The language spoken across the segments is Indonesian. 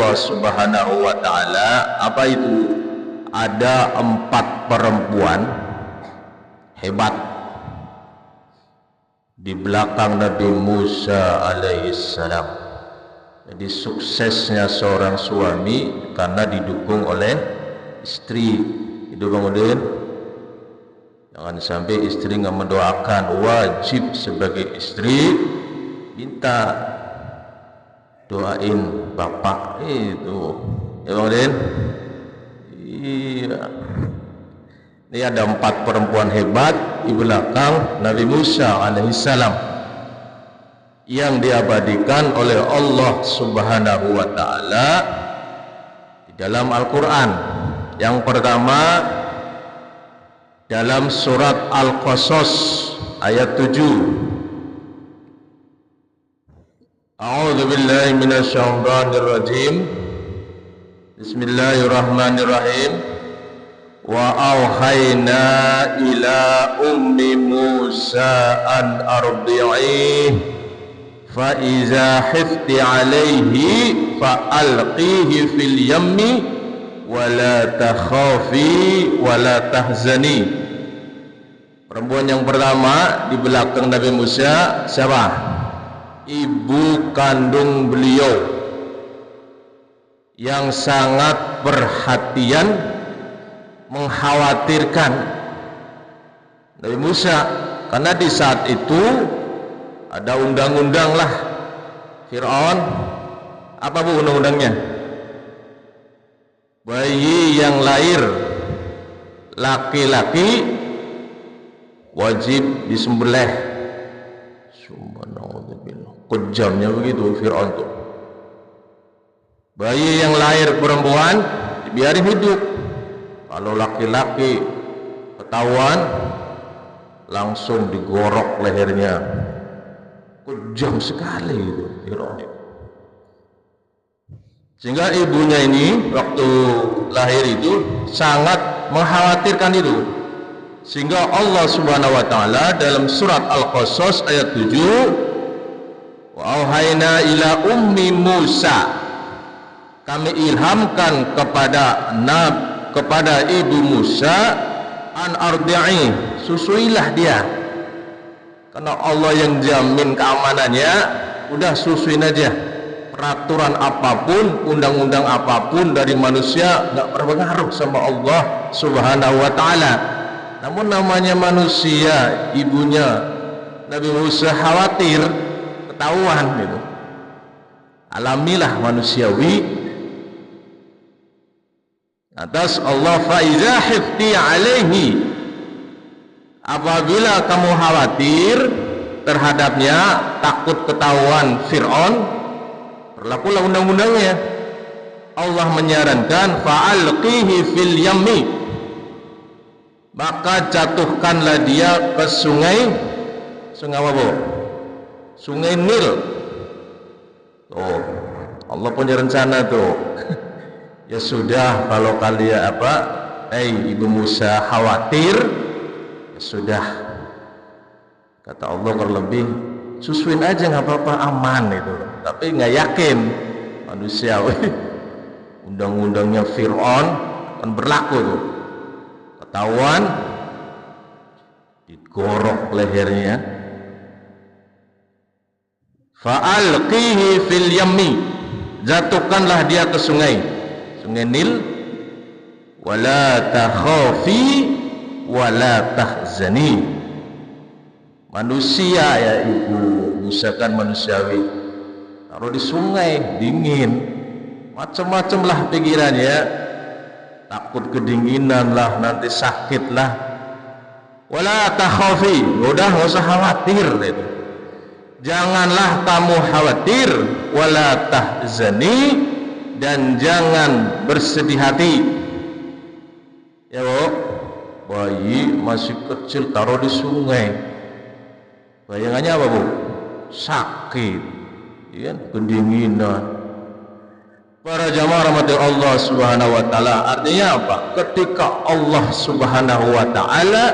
Allah Subhanahu wa ta'ala. Apa itu? Ada 4 perempuan hebat di belakang Nabi Musa alaihissalam. Jadi suksesnya seorang suami karena didukung oleh istri. Itu Bang Udin. Jangan sampai istri nggak mendoakan. Wajib sebagai istri minta doain bapak itu. Ya Bang Udin. Iya. Ini ada 4 perempuan hebat di belakang Nabi Musa alaihissalam yang diabadikan oleh Allah Subhanahu wa ta'ala di dalam Al-Quran. Yang pertama dalam surat Al-Qasas ayat 7. A'udzu billahi minasyaitonir rajim. Bismillahirrahmanirrahim. Wa auhayna ila ummi Musa an ardi'ih fa iza khifti alayhi fa alqihi fil yammi wa la takhafi wa la tahzani. Perempuan yang pertama di belakang Nabi Musa siapa? Ibu kandung beliau yang sangat perhatian, mengkhawatirkan Nabi Musa, karena di saat itu ada undang-undang lah Fir'aun. Apa bu undang-undangnya? Bayi yang lahir laki-laki wajib disembelih. Subhanallah, kejamnya begitu Fir'aun tuh. Bayi yang lahir perempuan dibiarin hidup. Kalau laki-laki ketahuan langsung digorok lehernya. Kejam sekali itu Fir'aun. Sehingga ibunya ini waktu lahir itu sangat mengkhawatirkan itu. Sehingga Allah Subhanahu wa ta'ala dalam surat Al-Qasas ayat 7, wa auhayna ila ummi Musa, kami ilhamkan kepada ibu Musa an ardi'i, susuilah dia, karena Allah yang jamin keamanannya. Udah susuin aja. Peraturan apapun, undang-undang apapun dari manusia nggak berpengaruh sama Allah Subhanahu wa ta'ala. Namun namanya manusia, ibunya Nabi Musa khawatir ketahuan gitu. Alamilah manusiawi. Atas Allah, faiza khifti alaihi, apabila kamu khawatir terhadapnya, takut ketahuan Fir'aun, berlakulah undang-undangnya. Allah menyarankan fa'alqihi fil yammi, maka jatuhkanlah dia ke sungai apa bu? Sungai Nil. Tuh, Allah punya rencana tuh. Ya sudah, kalau kalian Ibu Musa khawatir, ya sudah, kata Allah, terlebih susuin aja nggak apa-apa, aman itu. Tapi nggak yakin manusiawi. Undang-undangnya Fir'aun kan berlaku tuh. Ketahuan digorok lehernya. Fa'alqihi fil yammi, jatuhkanlah dia ke sungai Nil, wala takhafi wala tahzani. Manusia ya ibu, misalkan manusiawi, taruh di sungai dingin, macam-macam lah pikirannya, takut kedinginan lah, nanti sakit lah. Wala takhafi, udah nggak usah khawatir itu. Janganlah kamu khawatir, wala tahzani, dan jangan bersedih hati. Ya bu, bayi masih kecil taruh di sungai, bayangannya apa bu? Sakit, ya, kedinginan. Para jamaah rahmati Allah Subhanahu wa ta'ala, artinya apa? Ketika Allah Subhanahu wa ta'ala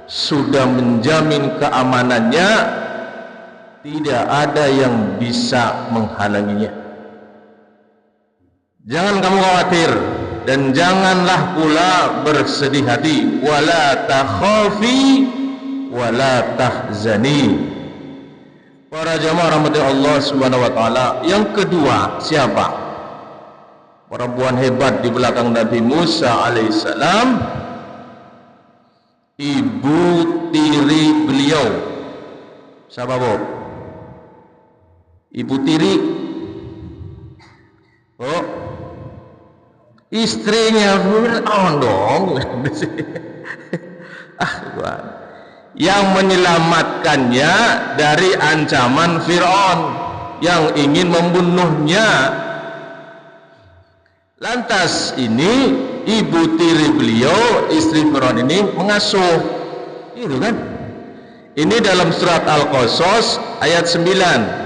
sudah menjamin keamanannya, tidak ada yang bisa menghalanginya. Jangan kamu khawatir dan janganlah pula bersedih hati. Wala takhafi wala tahzani. Para jamaah rahmati Allah Subhanahu wa taala, yang kedua siapa? Perempuan hebat di belakang Nabi Musa alaihissalam, ibu tiri beliau. Siapa, Bu? Ibu tiri. Oh, istrinya Fir'aun dong. Yang menyelamatkannya dari ancaman Fir'aun yang ingin membunuhnya. Lantas ini ibu tiri beliau, istri Fir'aun ini mengasuh. Itu kan? Ini dalam surat Al-Qasas ayat 9.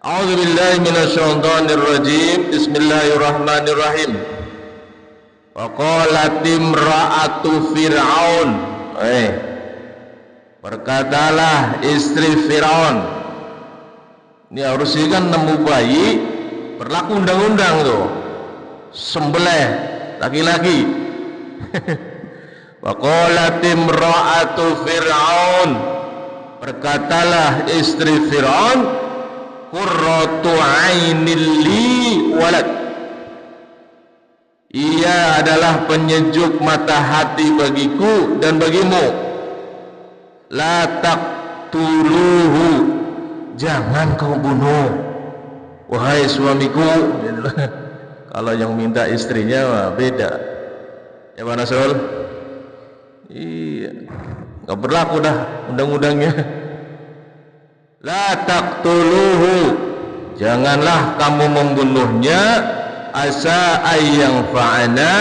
A'udzubillahi minasyaitonir rajim. Bismillahirrahmanirrahim. Wa qalat imra'atu Fir'aun. Berkatalah istri Fir'aun. Ini harusnya kan nemu bayi berlaku undang-undang tuh, sembelih laki-laki. Wa qalat imra'atu Fir'aun. Berkatalah istri Fir'aun, qurratu 'ainil li walad. Ia adalah penyejuk mata hati bagiku dan bagimu. La taqtuluhu, jangan kau bunuh, wahai suamiku. Kalau yang minta istrinya mah beda. Ya Pak Nasrul? Iya, nggak berlaku dah undang-undangnya. La taqtuluhu, janganlah kamu membunuhnya. Asa ayyang fa'ana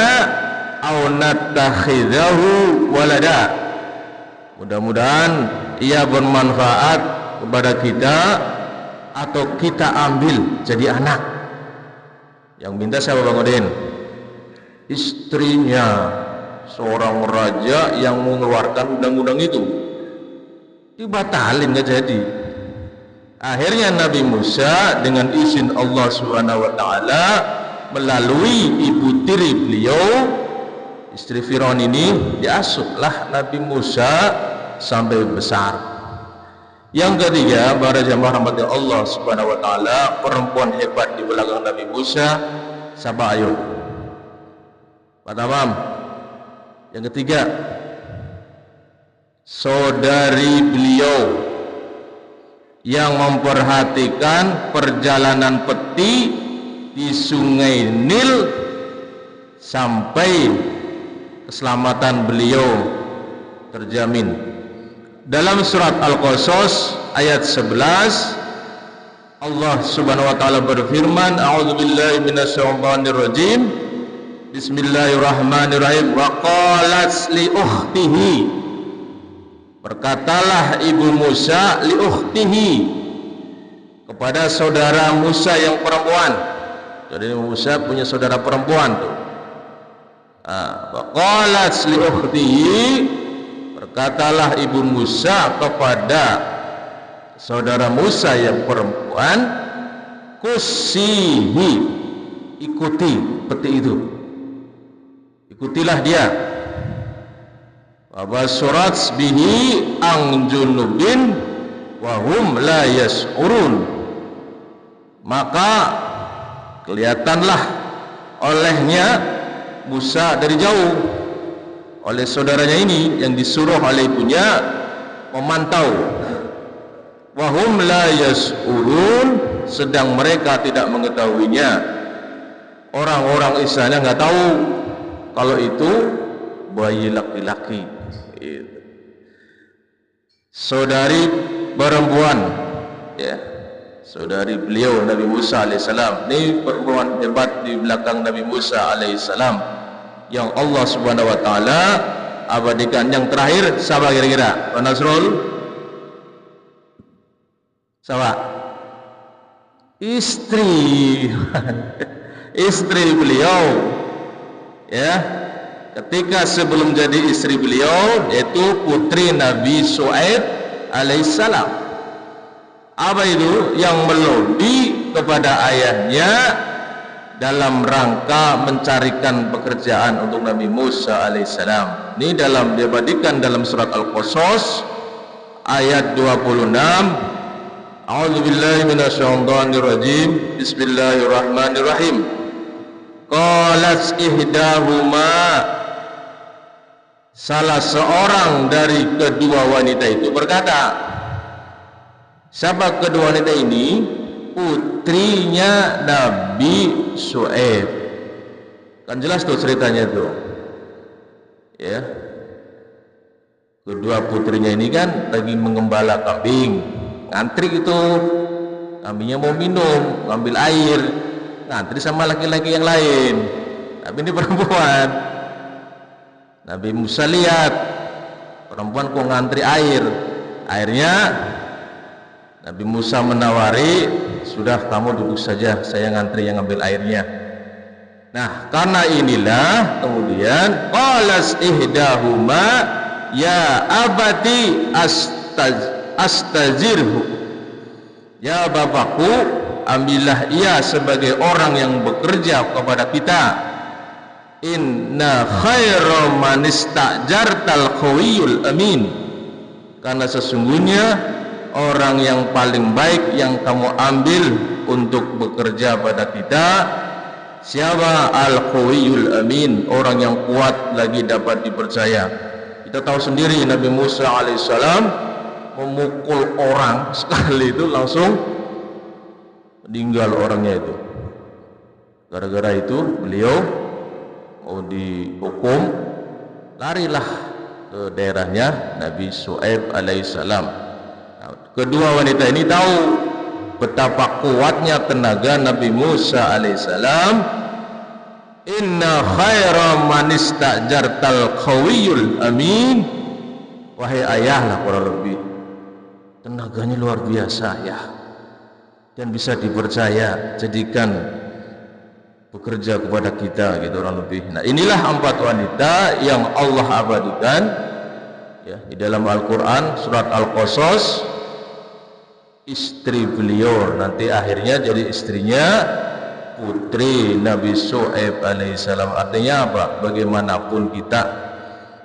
aw nattakhidahu walada, mudah-mudahan ia bermanfaat kepada kita atau kita ambil jadi anak. Yang minta siapa Bang Udin? Istrinya seorang raja yang mengeluarkan undang-undang itu. Dibatalin, nggak jadi. Akhirnya Nabi Musa dengan izin Allah Subhanahu wa taala melalui ibu tiri beliau, istri Firaun ini, diasuhlah Nabi Musa sampai besar. Yang ketiga, para jamaah rahmati Allah Subhanahu wa taala, perempuan hebat di belakang Nabi Musa, siapa ayo? Pak Tamam. Yang ketiga, saudari beliau yang memperhatikan perjalanan peti di Sungai Nil sampai keselamatan beliau terjamin. Dalam surat Al-Qasas ayat 11, Allah Subhanahu wa taala berfirman, a'udzubillahi minasyaitonir rajim. Bismillahirrahmanirrahim. Wa qalat li ukhtihi, berkatalah ibu Musa li ukhtihi, kepada saudara Musa yang perempuan. Jadi Musa punya saudara perempuan tuh. Wa qalat li ukhtihi, berkatalah ibu Musa kepada saudara Musa yang perempuan, kusihi, ikuti peti itu, ikutilah dia. Wa basurat bihi ang junubin wa hum la yas'urun, maka kelihatanlah olehnya Musa dari jauh, oleh saudaranya ini yang disuruh oleh ibunya memantau. Wahum la yas'urun, sedang mereka tidak mengetahuinya. Orang-orang Israel nggak tahu kalau itu bayi laki-laki. Saudari perempuan, ya, saudari beliau Nabi Musa alaihissalam. Ini perempuan hebat di belakang Nabi Musa alaihissalam yang Allah Subhanahu wa taala abadikan. Yang terakhir siapa kira-kira? Pak Nasrul? Siapa? Istri istri beliau, ya, ketika sebelum jadi istri beliau, yaitu putri Nabi Shu'aib alaihissalam. Apa itu? Yang melobi kepada ayahnya dalam rangka mencarikan pekerjaan untuk Nabi Musa alaihissalam. Ini diabadikan dalam surat Al-Qasas ayat 26. A'udzubillahi minasyaitonirrajim. Bismillahirrahmanirrahim. Qalat ihdahuma, salah seorang dari kedua wanita itu berkata. Siapa kedua wanita ini? Putrinya Nabi Syuaib. Kan jelas tuh ceritanya tuh. Ya. Kedua putrinya ini kan lagi mengembala kambing. Ngantri gitu. Kambingnya mau minum, ngambil air. Ngantri sama laki-laki yang lain. Tapi ini perempuan. Nabi Musa lihat perempuan kok ngantri air. Airnya Nabi Musa menawari, sudah kamu duduk saja, saya ngantri yang ngambil airnya. Nah, karena inilah kemudian qalas ihdahuma ya abati astazirhu. Ya bapakku, ambillah ia sebagai orang yang bekerja kepada kita. Inna khaira man istajartal qawiyul amin. Karena sesungguhnya orang yang paling baik yang kamu ambil untuk bekerja pada kita, siapa? Al-Qawiyul Amin, orang yang kuat lagi dapat dipercaya. Kita tahu sendiri Nabi Musa alaihissalam memukul orang sekali itu langsung meninggal orangnya itu. Gara-gara itu beliau mau dihukum, larilah ke daerahnya Nabi Syuaib alaihissalam. Kedua wanita ini tahu betapa kuatnya tenaga Nabi Musa alaihissalam. Inna khaira man istajartal qawiyul amin. Wahai ayah lah kurang lebih, tenaganya luar biasa ya, dan bisa dipercaya, jadikan bekerja kepada kita gitu kurang lebih. Nah, inilah 4 wanita yang Allah abadikan ya di dalam Al-Quran surat Al-Qasas. Istri beliau nanti akhirnya jadi istrinya putri Nabi Syuaib alaihissalam. Artinya apa? Bagaimanapun kita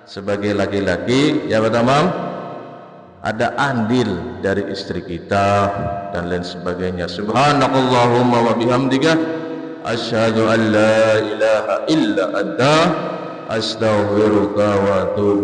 sebagai laki-laki, ya pertama ada andil dari istri kita dan lain sebagainya. Subhanakallahumma wa bihamdika asyhadu an la ilaha illa anta astaghfiruka wa atubu